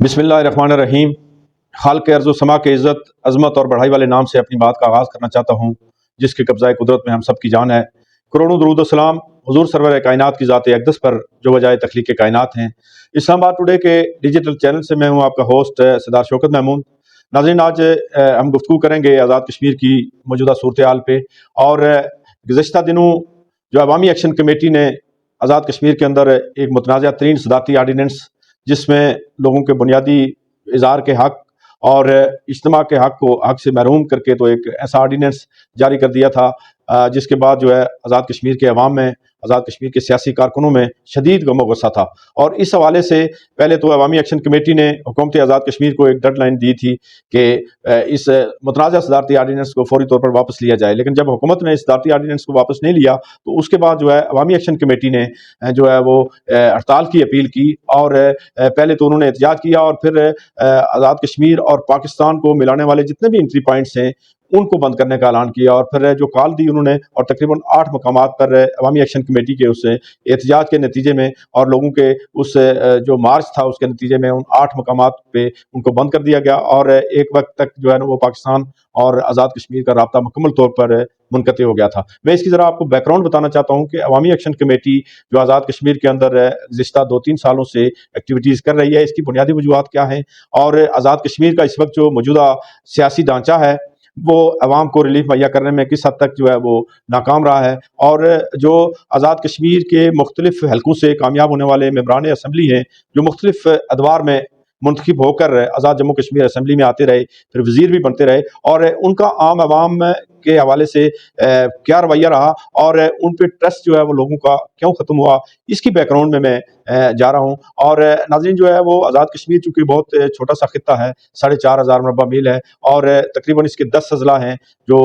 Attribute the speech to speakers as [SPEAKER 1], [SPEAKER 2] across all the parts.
[SPEAKER 1] बिस्मिल्लाहिर्रहमानिर्रहीम। खालिक़ अर्ज़ व समा के इज़्ज़त, अज़मत और बढ़ाई वाले नाम से अपनी बात का आगाज़ करना चाहता हूँ, जिसके कब्ज़ाए कुदरत में हम सब की जान है। करोड़ों दुरूद व सलाम हुज़ूर सरवर कायनात की ज़ात अक़दस पर, जो वजाए तख़लीक़ कायनात हैं। इस्लामाबाद टुडे के डिजिटल चैनल से मैं हूँ आपका होस्ट सरदार शौकत महमूद। नाज़रीन, आज हम गुफ्तगू करेंगे आज़ाद कश्मीर की मौजूदा सूरत हाल पे। और गुज़श्ता दिनों जो अवामी एक्शन कमेटी ने आज़ाद कश्मीर के अंदर एक मुतनाज़ा तरीन सदारती आर्डीनेंस, जिसमें लोगों के बुनियादी इज़हार के हक़ और इज्तिमा के हक़ को हक़ से महरूम करके तो एक ऐसा आर्डीनेंस जारी कर दिया था, जिसके बाद जो है आज़ाद कश्मीर के अवाम में, आज़ाद कश्मीर के सियासी कारकुनों में शदीद गम व गुस्सा था। और इस हवाले से पहले तो अवामी एक्शन कमेटी ने हुकूमत आज़ाद कश्मीर को एक डेडलाइन दी थी कि इस मुतनाज़ा सदारती आर्डीनेंस को फौरी तौर पर वापस लिया जाए। लेकिन जब हुकूमत ने इस सदारती आर्डीनेंस को वापस नहीं लिया, तो उसके बाद जो है अवामी एक्शन कमेटी ने जो है वो हड़ताल की अपील की। और पहले तो उन्होंने एहतजाज किया, और फिर आज़ाद कश्मीर और पाकिस्तान को मिलाने वाले जितने भी एंट्री पॉइंट्स हैं उनको बंद करने का ऐलान किया। और फिर जो कॉल दी उन्होंने, और तकरीबन 8 मकामात पर अवामी एक्शन कमेटी के उस एहतजाज के नतीजे में और लोगों के उस जो मार्च था उसके नतीजे में उन 8 मकामात पे उनको बंद कर दिया गया। और एक वक्त तक जो है ना वो पाकिस्तान और आज़ाद कश्मीर का राब्ता मुकम्मल तौर पर मुनक़ती हो गया था। मैं इसकी ज़रा आपको बैकग्राउंड बताना चाहता हूँ कि अवामी एक्शन कमेटी जो आज़ाद कश्मीर के अंदर गुज़िश्ता 2-3 सालों से एक्टिविटीज़ कर रही है, इसकी बुनियादी वजूहात क्या हैं, और आज़ाद कश्मीर का इस वक्त जो मौजूदा सियासी ढांचा है वो अवाम को रिलीफ मुहैया करने में किस हद तक जो है वो नाकाम रहा है। और जो आज़ाद कश्मीर के मुख्तलिफ हलकों से कामयाब होने वाले मेंबरान असम्बली हैं, जो मुख्तलिफ अदवार में मुंतखब होकर आज़ाद जम्मू कश्मीर असम्बली में आते रहे, फिर वज़ीर भी बनते रहे, और उनका आम आवाम के हवाले से क्या रवैया रहा, और उन पर ट्रस्ट जो है वो लोगों का क्यों ख़त्म हुआ, इसकी बैकग्राउंड में मैं जा रहा हूँ। और नाज़रीन, जो है वो आज़ाद कश्मीर चूँकि बहुत छोटा सा खित्ता है, 4500 मरबा मील है, और तकरीबन इसके 10 अज़ला हैं, जो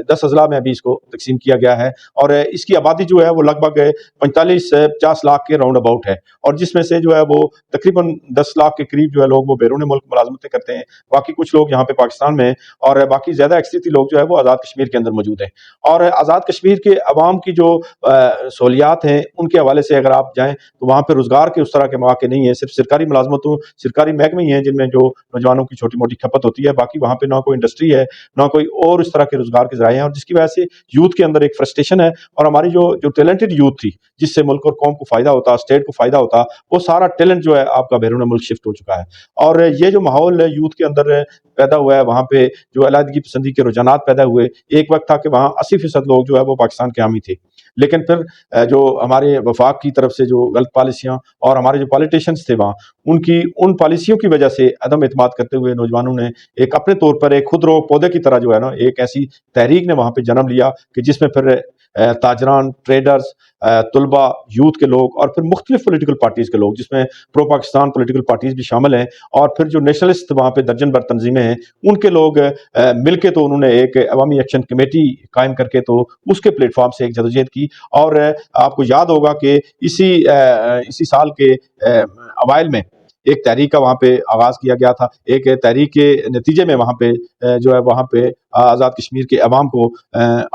[SPEAKER 1] 10 अज़ला में अभी इसको तकसीम किया गया है। और इसकी आबादी जो है वो लगभग 45 से 50 लाख के राउंड अबाउट है, और जिसमें से जो है वो तकरीबन 10 लाख के करीब जो है लोग वो बैरून मुल्क मुलाज़मतें करते हैं। बाकी कुछ लोग यहाँ पे पाकिस्तान में, और बाकी ज़्यादा अक्सरियती लोग जो है वो आज़ाद कश्मीर के अंदर मौजूद हैं। और आज़ाद कश्मीर के अवाम की जो सहूलियात हैं उनके हवाले से अगर आप जाएँ तो वहाँ पर रोज़गार के उस तरह के मौके नहीं है। सिर्फ सरकारी मुलाज़मतों, सरकारी महकमे ही हैं जिनमें जो नौजवानों की छोटी मोटी खपत होती है। बाकी वहाँ पे ना कोई इंडस्ट्री है, ना कोई और इस तरह के रोज़गार के ज़राए हैं, और जिसकी वजह से यूथ के अंदर एक फ्रस्ट्रेशन है। और हमारी जो टैलेंटेड यूथ थी, जिससे मुल्क और कौम को फ़ायदा होता, स्टेट को फ़ायदा होता, वो सारा टैलेंट जो है आपका बैरून मुल्क शिफ्ट हो चुका है। और ये जो माहौल यूथ के अंदर पैदा हुआ है, वहाँ पे जो अलहदगी पसंदी के रुझानात पैदा हुए। एक वक्त था कि वहाँ 80% लोग जो है वो पाकिस्तान के हामी थे, लेकिन फिर जो हमारे वफाक की तरफ से जो गलत पॉलिसियाँ और हमारे जो पॉलिटिशियंस थे वहाँ, उनकी उन पॉलिसियों की वजह से अदम एतमाद करते हुए नौजवानों ने एक अपने तौर पर एक खुदरो पौधे की तरह जो है ना एक ऐसी तहरीक ने वहाँ पे जन्म लिया कि जिसमें फिर ताजरान, ट्रेडर्स, तुलबा, यूथ के लोग, और फिर मुख्तलिफ पोलिटिकल पार्टीज़ के लोग, जिसमें प्रो पाकिस्तान पोलिटिकल पार्टीज़ भी शामिल हैं, और फिर जो नेशनलिस्ट वहाँ पे दर्जन भर तंजीमें हैं, उनके लोग मिल के तो उन्होंने एक अवामी एक्शन कमेटी कायम करके तो उसके प्लेटफॉर्म से एक जदोजहद की। और आपको याद होगा कि इसी साल के अवाइल में एक तहरीक का वहाँ पे आगाज़ किया गया था। एक तहरीक के नतीजे में वहाँ पे जो है वहाँ पे आज़ाद कश्मीर के अवाम को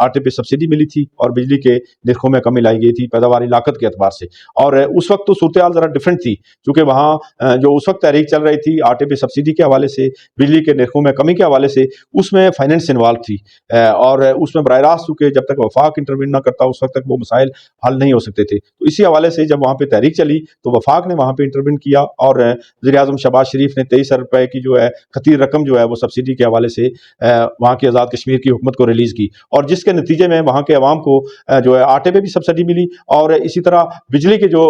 [SPEAKER 1] आटे पे सब्सिडी मिली थी, और बिजली के निर्खों में कमी लाई गई थी पैदावारी लाकत के एतबार से। और उस वक्त तो सूरत हाल ज़रा डिफरेंट थी, चूँकि वहाँ जो उस वक्त तहरीक चल रही थी आटे पे सब्सिडी के हवाले से, बिजली के निर्खों में कमी के हवाले से, उसमें फाइनेंस इन्वॉल्व थी। और उसमें बराह रास्त चूँकि जब तक वफाक इंटरवीन ना करता उस वक्त तक वो मसाइल हल नहीं हो सकते थे। तो इसी हवाले से जब वहाँ पे तहरीक चली तो वफाक ने वहाँ पे इंटरवीन किया, और वज़ीर-ए-आज़म शहबाज शरीफ ने 23 अरब रुपए की जो है खतीर रकम जो है वो सब्सिडी के हवाले से वहाँ की आज़ाद कश्मीर की हुकूमत को रिलीज़ की, और जिसके नतीजे में वहाँ के अवाम को जो है आटे पे भी सब्सिडी मिली, और इसी तरह बिजली के जो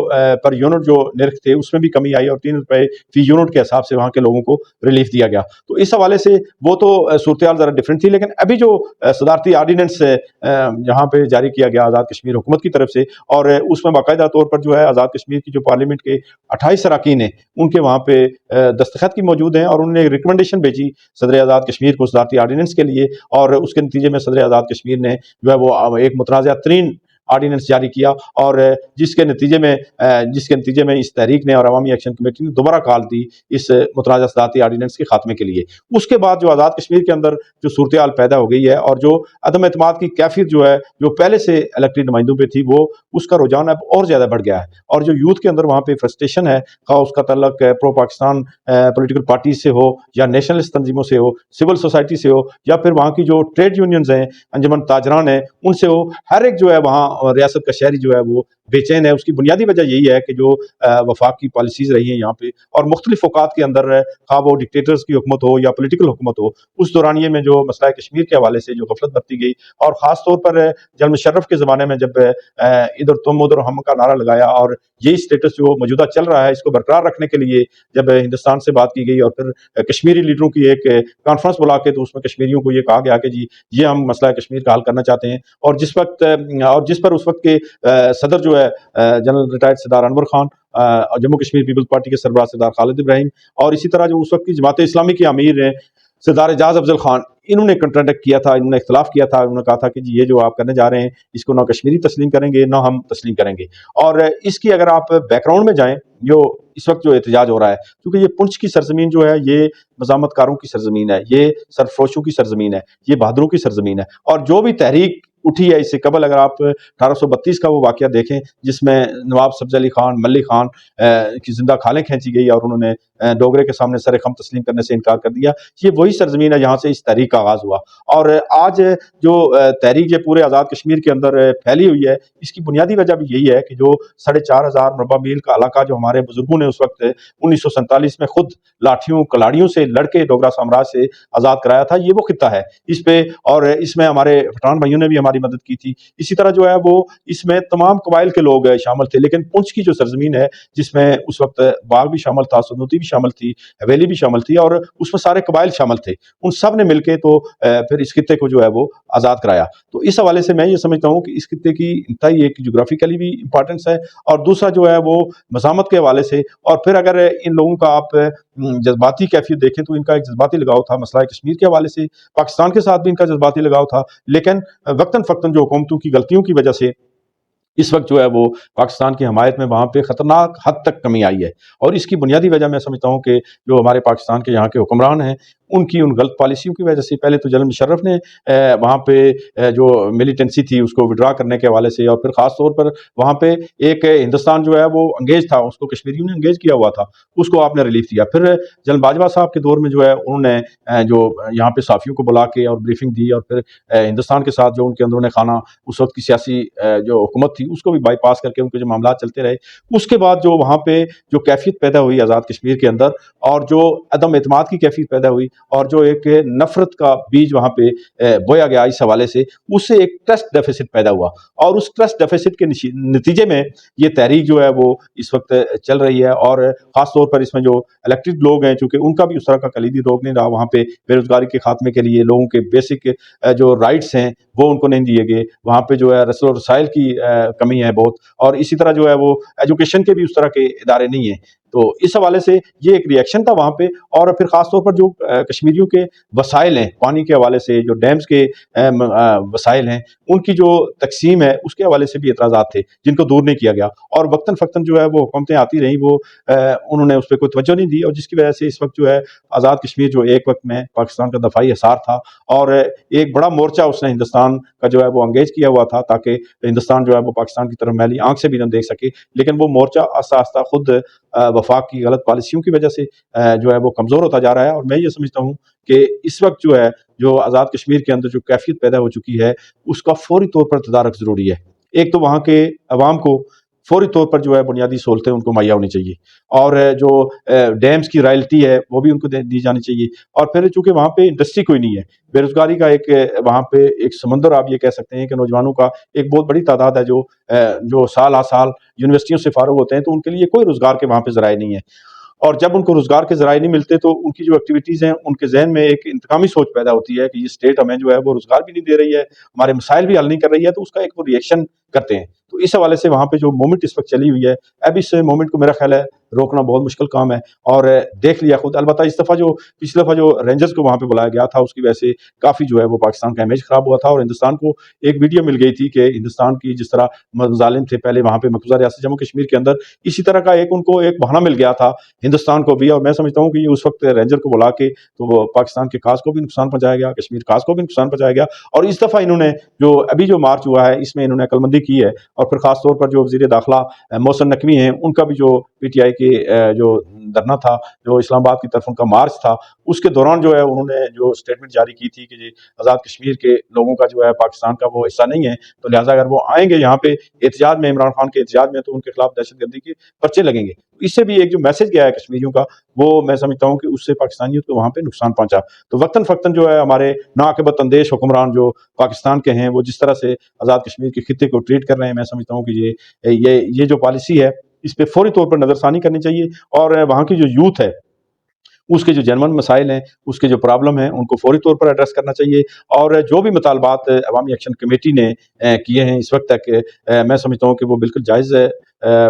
[SPEAKER 1] पर यूनिट जो निर्ख थे उसमें भी कमी आई, और 3 रुपए फी यूनिट के हिसाब से वहाँ के लोगों को रिलीफ दिया गया। तो इस हवाले से वो तो सूरत हाल ज़रा डिफरेंट थी। लेकिन अभी जो सदारती आर्डीनेंस यहाँ पे जारी किया गया आज़ाद कश्मीर हुकूमत की तरफ से, और उसमें बाकायदा तौर पर जो है आज़ाद कश्मीर की जो पार्लियामेंट के 28 अरकान हैं उनके वहाँ पे दस्तखत की मौजूद हैं, और उन्होंने रिकमेंडेशन भेजी सदर आज़ाद कश्मीर को सदारती आर्डीनेंस के लिए। और उसके नतीजे में सदर आज़ाद कश्मीर ने जो है वो एक मुतनाज़ा तरीन آرڈیننس جاری کیا، اور جس کے نتیجے میں اس تحریک نے اور عوامی ایکشن کمیٹی نے دوبارہ کال دی اس متنازع صدارتی آرڈیننس کے خاتمے کے لیے۔ اس کے بعد جو آزاد کشمیر کے اندر جو صورتحال پیدا ہو گئی ہے اور جو عدم اعتماد کی کیفیت جو ہے جو پہلے سے الیکٹڈ نمائندوں پہ تھی، وہ اس کا رجحان اب اور زیادہ بڑھ گیا ہے، اور جو یوتھ کے اندر وہاں پہ فرسٹریشن ہے، خواہ اس کا تعلق پرو پاکستان پولیٹیکل پارٹیز سے ہو یا نیشنلسٹ تنظیموں سے ہو، سول سوسائٹی سے ہو، یا پھر وہاں کی جو ٹریڈ یونینز ہیں، انجمن تاجران ہیں، ان سے ہو، ہر ایک جو ہے وہاں ریاست کا شہری جو ہے وہ بے چین ہے۔ اس کی بنیادی وجہ یہی ہے کہ جو وفاق کی پالیسیز رہی ہیں یہاں پہ، اور مختلف اوقات کے اندر خواہ وہ ڈکٹیٹرز کی حکومت ہو یا پولیٹیکل حکومت ہو، اس دورانیے میں جو مسئلہ کشمیر کے حوالے سے جو غفلت برتی گئی، اور خاص طور پر جنرل مشرف کے زمانے میں جب ادھر تم ادھر ہم کا نعرہ لگایا، اور یہی اسٹیٹس جو موجودہ چل رہا ہے اس کو برقرار رکھنے کے لیے جب ہندوستان سے بات کی گئی، اور پھر کشمیری لیڈروں کی ایک کانفرنس بلا کے، تو اس میں کشمیریوں کو یہ کہا گیا کہ جی یہ ہم مسئلہ کشمیر کا حل کرنا چاہتے ہیں، اور جس پر اس وقت کے صدر جو ہے جنرل ریٹائرڈ سردار انور خان، جموں کشمیر پیپلز پارٹی کے سربراہ سردار خالد ابراہیم، اور اسی طرح جو اس وقت کی جماعت اسلامی کے امیر ہیں سردار اعجاز افضل خان، انہوں نے کنٹراڈکٹ کیا تھا، انہوں نے اختلاف کیا تھا، انہوں نے کہا تھا کہ جی یہ جو آپ کرنے جا رہے ہیں اس کو نہ کشمیری تسلیم کریں گے نہ ہم تسلیم کریں گے۔ اور اس کی اگر آپ بیک گراؤنڈ میں جائیں، جو اس وقت جو احتجاج ہو رہا ہے، کیونکہ یہ پنچ کی سرزمین جو ہے یہ مزاحمت کاروں کی سرزمین ہے، یہ سرفروشوں کی سرزمین ہے، یہ بہادروں کی سرزمین ہے، اور جو بھی تحریک اٹھی ہے اس سے قبل، اگر آپ 1832 کا وہ واقعہ دیکھیں جس میں نواب سبز علی خان، ملی خان کی زندہ کھالیں کھینچی گئی اور انہوں نے ڈوگرے کے سامنے سر خم تسلیم کرنے سے انکار کر دیا، یہ وہی سرزمین ہے جہاں سے اس تحریک کا آغاز ہوا۔ اور آج جو تحریک یہ پورے آزاد کشمیر کے اندر پھیلی ہوئی ہے، اس کی بنیادی وجہ بھی یہی ہے کہ جو 4,500 مربع میل کا علاقہ جو ہمارے بزرگوں نے اس وقت 1947 میں خود لاٹھیوں کلاڑیوں سے لڑ کے ڈوگرا سامراج سے آزاد کرایا تھا، یہ وہ خطہ ہے اس پہ، اور اس میں ہمارے پٹھان بھائیوں نے بھی ہماری مدد کی تھی۔ اسی طرح جو ہے وہ اس میں تمام قبائل کے لوگ شامل تھے، لیکن پنچ کی جو سرزمین ہے جس میں اس وقت باغ بھی شامل تھا، سنوتی بھی شامل تھی، حویلی بھی شامل تھی، اور اس میں سارے قبائل شامل تھے، ان سب نے مل کے تو پھر اس خطے کو جو ہے وہ آزاد کرایا۔ تو اس حوالے سے میں یہ سمجھتا ہوں کہ اس خطے کی انتہائی ایک جغرافیکلی بھی امپورٹنس ہے، اور دوسرا جو ہے وہ مزاحمت کے حوالے سے، اور پھر اگر ان لوگوں کا آپ جذباتی کیفیت دیکھیں تو ان کا ایک جذباتی لگاؤ تھا مسئلہ کشمیر کے حوالے سے، پاکستان کے ساتھ بھی ان کا جذباتی لگاؤ تھا، لیکن وقتاً فوقتاً جو حکومتوں کی غلطیوں کی وجہ سے اس وقت جو ہے وہ پاکستان کی حمایت میں وہاں پہ خطرناک حد تک کمی آئی ہے۔ اور اس کی بنیادی وجہ میں سمجھتا ہوں کہ جو ہمارے پاکستان کے یہاں کے حکمران ہیں ان کی ان غلط پالیسیوں کی وجہ سے، پہلے تو جنرل مشرف نے وہاں پہ جو ملیٹنسی تھی اس کو وڈرا کرنے کے حوالے سے، اور پھر خاص طور پر وہاں پہ ایک ہندوستان جو ہے وہ انگیج تھا، اس کو کشمیریوں نے انگیج کیا ہوا تھا، اس کو آپ نے ریلیف دیا۔ پھر جنرل باجوہ صاحب کے دور میں جو ہے انہوں نے جو یہاں پہ صحافیوں کو بلا کے اور بریفنگ دی، اور پھر ہندوستان کے ساتھ جو ان کے اندروں نے خانہ اس وقت کی سیاسی جو حکومت تھی اس کو بھی بائی پاس کر کے ان کے جو معاملات چلتے رہے، اس کے بعد جو وہاں پہ جو کیفیت پیدا ہوئی آزاد کشمیر کے اندر، اور جو عدم اعتماد کی کیفیت پیدا ہوئی، اور جو ایک نفرت کا بیج وہاں پہ بویا گیا اس حوالے سے، اس سے ایک ٹرسٹ ڈیفیسٹ پیدا ہوا، اور اس ٹرسٹ ڈیفیسٹ کے نتیجے میں یہ تحریک جو ہے وہ اس وقت چل رہی ہے۔ اور خاص طور پر اس میں جو الیکٹڈ لوگ ہیں، چونکہ ان کا بھی اس طرح کا کلیدی رول نہیں رہا وہاں پہ، بے روزگاری کے خاتمے کے لیے لوگوں کے بیسک جو رائٹس ہیں وہ ان کو نہیں دیے گئے، وہاں پہ جو ہے رسل و رسائل کی کمی ہے بہت، اور اسی طرح جو ہے وہ ایجوکیشن کے بھی اس طرح کے ادارے نہیں ہیں۔ تو اس حوالے سے یہ ایک ریئیکشن تھا وہاں پہ، اور پھر خاص طور پر جو کشمیریوں کے وسائل ہیں پانی کے حوالے سے، جو ڈیمز کے وسائل ہیں ان کی جو تقسیم ہے اس کے حوالے سے بھی اعتراضات تھے جن کو دور نہیں کیا گیا، اور وقتاً فوقتاً جو ہے وہ حکومتیں آتی رہیں، وہ انہوں نے اس پہ کوئی توجہ نہیں دی، اور جس کی وجہ سے اس وقت جو ہے آزاد کشمیر جو ایک وقت میں پاکستان کا دفاعی حصار تھا، اور ایک بڑا مورچہ اس نے ہندوستان کا جو ہے وہ انگیج کیا ہوا تھا تاکہ ہندوستان جو ہے وہ پاکستان کی طرف میلی آنکھ سے بھی نہ دیکھ سکے، لیکن وہ مورچہ آہستہ آہستہ خود وفاق کی غلط پالیسیوں کی وجہ سے جو ہے وہ کمزور ہوتا جا رہا ہے۔ اور میں یہ سمجھتا ہوں کہ اس وقت جو ہے جو آزاد کشمیر کے اندر جو کیفیت پیدا ہو چکی ہے اس کا فوری طور پر تدارک ضروری ہے۔ ایک تو وہاں کے عوام کو فوری طور پر جو ہے بنیادی سہولتیں ان کو مہیا ہونی چاہیے، اور جو ڈیمز کی رائلٹی ہے وہ بھی ان کو دی جانی چاہیے، اور پھر چونکہ وہاں پہ انڈسٹری کوئی نہیں ہے، بے روزگاری کا ایک وہاں پہ ایک سمندر آپ یہ کہہ سکتے ہیں کہ نوجوانوں کا ایک بہت بڑی تعداد ہے جو سال ہر سال یونیورسٹیوں سے فارغ ہوتے ہیں، تو ان کے لیے کوئی روزگار کے وہاں پہ ذرائع نہیں ہے، اور جب ان کو روزگار کے ذرائع نہیں ملتے تو ان کی جو ایکٹیویٹیز ہیں ان کے ذہن میں ایک انتقامی سوچ پیدا ہوتی ہے کہ یہ اسٹیٹ ہمیں جو ہے وہ روزگار بھی نہیں دے رہی ہے، ہمارے مسائل بھی حل نہیں کر رہی ہے، تو اس کا ایک وہ ریئیکشن کرتے ہیں۔ تو اس حوالے سے وہاں پہ جو مومنٹ اس وقت چلی ہوئی ہے، اب اس مومنٹ کو میرا خیال ہے रोकना बहुत मुश्किल काम है। और देख लिया खुद, अलबत्ता इस दफ़ा जो पिछली दफ़ा जो रेंजर्स को वहाँ पे बुलाया गया था उसकी वजह से काफ़ी जो है वो पाकिस्तान का इमेज ख़राब हुआ था। और हिंदुस्तान को एक वीडियो मिल गई थी कि हिंदुस्तान की जिस तरह मज़ालिम थे पहले वहाँ पे मकबूजा रियासत जम्मू कश्मीर के अंदर, इसी तरह का उनको एक बहाना मिल गया था हिंदुस्तान को भी। और मैं समझता हूँ कि उस वक्त रेंजर को बुला के तो वो पाकिस्तान के काज को भी नुकसान पहुँचाया गया, कश्मीर काज को भी नुकसान पहुँचाया गया। और इस दफ़ा इन्होंने जो अभी जो मार्च हुआ है इसमें इन्होंने अकलमंदी की है। और फिर खास तौर पर जो वज़ीर दाखिला मोहसिन नकवी हैं, उनका भी जो पीटीआई के जो धरना था, जो इस्लामाबाद की तरफ उनका मार्च था, उसके दौरान जो है उन्होंने जो स्टेटमेंट जारी की थी कि जी आज़ाद कश्मीर के लोगों का जो है पाकिस्तान का वो हिस्सा नहीं है, तो लिहाजा अगर वो आएंगे यहाँ पे एहतजाज में, इमरान खान के एहतजाज में, तो उनके खिलाफ दहशतगर्दी के पर्चे लगेंगे। इससे भी एक जो मैसेज गया है कश्मीरियों का, वो मैं समझता हूँ कि उससे पाकिस्तानियों को वहाँ पे नुकसान पहुंचा। तो वक्तन फ़क्तन जो है हमारे नाक़िबत अंदेश हुक्मरान जो पाकिस्तान के हैं, वो जिस तरह से आज़ाद कश्मीर के खित्ते को ट्रीट कर रहे हैं, मैं समझता हूँ कि ये जो पॉलिसी है इस पे फौरी तौर पर नज़रसानी करनी चाहिए। और वहाँ की जो यूथ है उसके जो जेन्युइन मसाइल हैं, उसके जो प्रॉब्लम हैं, उनको फौरी तौर पर एड्रेस करना चाहिए। और जो भी मुतालबात अवामी एक्शन कमेटी ने किए हैं इस वक्त तक, मैं समझता हूँ कि वो बिल्कुल जायज़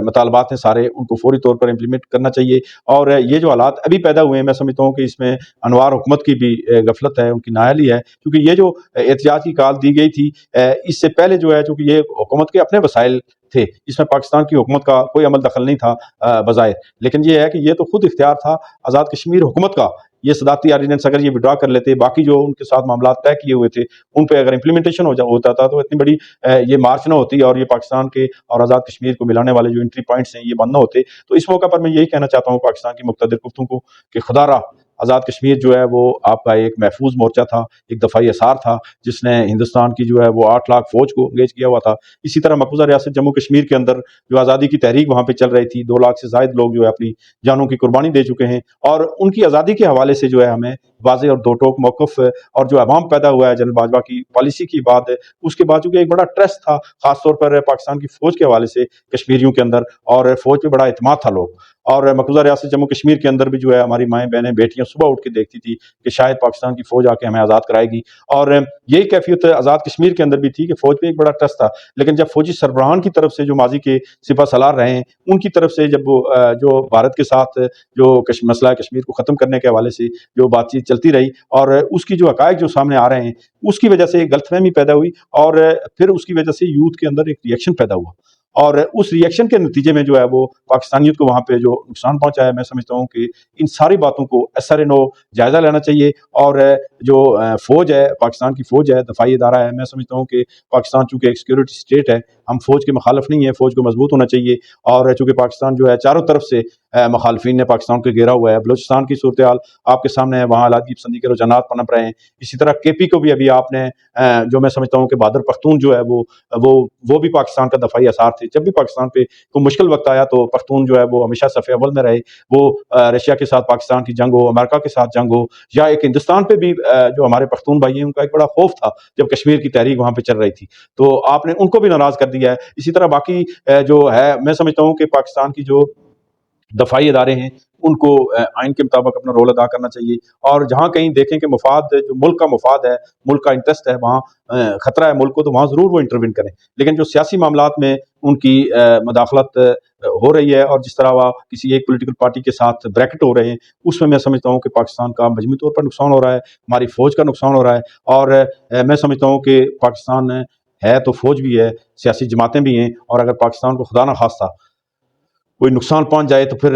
[SPEAKER 1] मुतालबात हैं सारे, उनको फौरी तौर पर इम्प्लीमेंट करना चाहिए। और ये जो हालात अभी पैदा हुए हैं, मैं समझता हूँ कि इसमें अनवार हुकूमत की भी गफलत है, उनकी नाअहली है। क्योंकि ये जो एहतियात की कॉल दी गई थी, इससे पहले जो है चूँकि ये हुकूमत के अपने वसाइल थे, इसमें पाकिस्तान की हुकूमत का कोई अमल दखल नहीं था बज़ाहिर। लेकिन ये है कि ये तो खुद इख्तियार था आज़ाद कश्मीर हुकूमत का। ये सदारती ऑर्डिनेंस अगर ये विड्रॉ कर लेते, बाकी जो उनके साथ मामला तय किए हुए थे उन पे अगर इम्प्लीमेंटेशन होता था, तो इतनी बड़ी ये मार्च ना होती और ये पाकिस्तान के और आज़ाद कश्मीर को मिलाने वाले जो एंट्री पॉइंट्स हैं ये बंद ना होते। तो इस मौका पर मैं यही कहना चाहता हूँ पाकिस्तान की मुक़्तदिर कुफ्तों को कि खुदारा आज़ाद कश्मीर जो है वो आपका एक महफूज मोर्चा था, एक दफ़ाई असार था, जिसने हिंदुस्तान की जो है वो 8 लाख फौज को एंगेज किया हुआ था। इसी तरह मकबूजा रियासत जम्मू कश्मीर के अंदर जो आज़ादी की तहरीक वहाँ पे चल रही थी, 2 लाख से ज़ायद लोग जो है अपनी जानों की कुर्बानी दे चुके हैं। और उनकी आज़ादी के हवाले से जो है हमें वाज़ेह और दो टोक मौक़िफ़ और जो अवाम पैदा हुआ है जनरल बाजवा की पॉलिसी की बाद, उसके बाद चूँकि एक बड़ा ट्रस्ट था ख़ास तौर पर पाकिस्तान की फ़ौज के हवाले से कश्मीरियों के अंदर, और फ़ौज पे बड़ा एतमाद था लोग। और मकबूजा रियासत जम्मू कश्मीर के अंदर भी जो है हमारी माएँ बहनें बेटियाँ सुबह उठ के देखती थी कि शायद पाकिस्तान की फ़ौज आके हमें आज़ाद कराएगी। और यही कैफियत आज़ाद कश्मीर के अंदर भी थी कि फ़ौज पे एक बड़ा ट्रस्ट था। लेकिन जब फ़ौजी सरबराहान की तरफ से जो माजी के सिपह सलार रहे हैं, उनकी तरफ से जब वो जो भारत के साथ जो मसला कश्मीर को ख़त्म करने के हवाले से जो बातचीत चलती रही, और उसकी जो हक़ाइक़ जो सामने आ रहे हैं, उसकी वजह से एक गलतफ़हमी पैदा हुई। और फिर उसकी वजह से यूथ के अंदर एक रिएक्शन पैदा हुआ। और उस रिएक्शन के नतीजे में जो है वो पाकिस्तानियत को वहाँ पे जो नुकसान पहुँचा है, मैं समझता हूँ कि इन सारी बातों को एसआरएनओ जायज़ा लेना चाहिए। और जो फ़ौज है, पाकिस्तान की फ़ौज है, दफ़ाई इदारा है, मैं समझता हूँ कि पाकिस्तान चूँकि एक सिक्योरिटी स्टेट है, हम फ़ौज के मुखालिफ नहीं है, फ़ौज को मजबूत होना चाहिए। और चूँकि पाकिस्तान जो है चारों तरफ से मुखालिफिन ने पाकिस्तान को घेरा हुआ है। बलूचिस्तान की सूरत हाल आपके सामने है, वहाँ अलादगी पसंदी के रुझानात पनप रहे हैं। इसी तरह केपी को भी अभी आपने जो मैं समझता हूँ कि बहादुर पख्तून जो है वो भी पाकिस्तान का दफ़ाई असार थे। जब भी पाकिस्तान पे कोई मुश्किल वक्त आया तो पख्तून जो है वो हमेशा सफ़े अव्वल में रहे। वो रशिया के साथ पाकिस्तान की जंग हो, अमेरिका के साथ जंग हो, या एक हिंदुस्तान पे भी जो हमारे पख्तून भाई हैं उनका एक बड़ा खौफ था जब कश्मीर की तहरीक वहाँ पे चल रही थी, तो आपने उनको भी नाराज़ कर दिया है। इसी तरह बाकी जो है, मैं समझता हूँ कि पाकिस्तान की जो दफ़ाई इदारे हैं उनको आइन के मुताबिक अपना रोल अदा करना चाहिए। और जहाँ कहीं देखें कि मुफाद जो मुल्क का मुफाद है, मुल्क का इंटरेस्ट है, वहाँ ख़तरा है मुल्क को, तो वहाँ ज़रूर वो इंटरवीन करें। लेकिन जो सियासी मामलात में उनकी मदाखलत हो रही है, और जिस तरह वह किसी एक पॉलिटिकल पार्टी के साथ ब्रैकेट हो रहे हैं, उसमें मैं समझता हूँ कि पाकिस्तान का मजमूई तौर पर नुकसान हो रहा है, हमारी फ़ौज का नुकसान हो रहा है। और मैं समझता हूँ कि पाकिस्तान है तो फ़ौज भी है, सियासी जमातें भी हैं, और अगर पाकिस्तान को खुदा न खास्ता कोई नुकसान पहुंच जाए तो फिर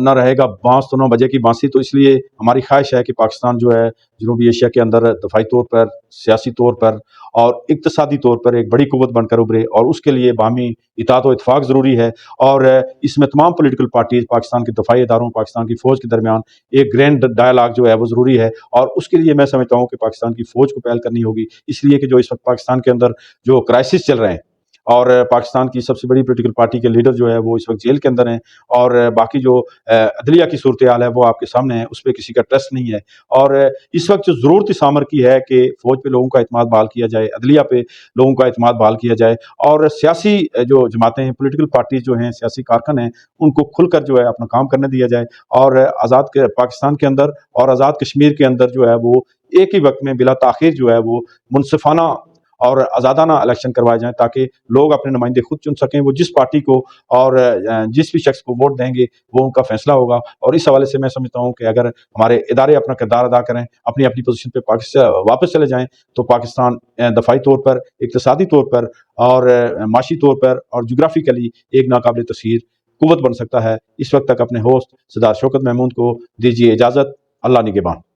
[SPEAKER 1] ना रहेगा बाँस तो ना बजेगी बाँसुरी। तो इसलिए हमारी ख्वाहिश है कि पाकिस्तान जो है जनूबी एशिया के अंदर दफ़ाई तौर पर, सियासी तौर पर और इक़्तिसादी तौर पर एक बड़ी क़ुव्वत बनकर उभरे, और उसके लिए बाहमी इत्तेहाद व इत्तेफ़ाक ज़रूरी है। और इसमें तमाम पॉलिटिकल पार्टीज़, पाकिस्तान के दफ़ाई इदारों, पाकिस्तान की फ़ौज के दरमियान एक ग्रैंड डायलॉग जो है वो ज़रूरी है। और उसके लिए मैं समझता हूँ कि पाकिस्तान की फ़ौज को पहल करनी होगी, इसलिए कि जो इस वक्त पाकिस्तान के अंदर जो क्राइसिस चल रहे हैं, और पाकिस्तान की सबसे बड़ी पॉलिटिकल पार्टी के लीडर जो है वो इस वक्त जेल के अंदर हैं, और बाकी जो अदलिया की सूरत हाल है वो आपके सामने है, उस पर किसी का ट्रस्ट नहीं है। और इस वक्त जो ज़रूरत इस अमर की है कि फ़ौज पे लोगों का एतमाद बहाल किया जाए, अदलिया पे लोगों का एतमाद बहाल किया जाए, और सियासी जो जमातें हैं, पॉलिटिकल पार्टीज जो हैं, सियासी कारकन हैं, उनको खुलकर जो है अपना काम करने दिया जाए। और आज़ाद के पाकिस्तान के अंदर और आज़ाद कश्मीर के अंदर जो है वो एक ही वक्त में बिला ताख़ीर जो है वो मुनसिफाना اور آزادانہ الیکشن کروائے جائیں تاکہ لوگ اپنے نمائندے خود چن سکیں. وہ جس پارٹی کو اور جس بھی شخص کو ووٹ دیں گے وہ ان کا فیصلہ ہوگا. اور اس حوالے سے میں سمجھتا ہوں کہ اگر ہمارے ادارے اپنا کردار ادا کریں، اپنی اپنی پوزیشن پہ واپس چلے جائیں تو پاکستان دفاعی طور پر، اقتصادی طور پر اور معاشی طور پر اور جغرافیکلی ایک ناقابل تسخیر قوت بن سکتا ہے. اس وقت تک اپنے ہوسٹ سردار شوکت محمود کو دیجیے اجازت. اللہ نگہبان.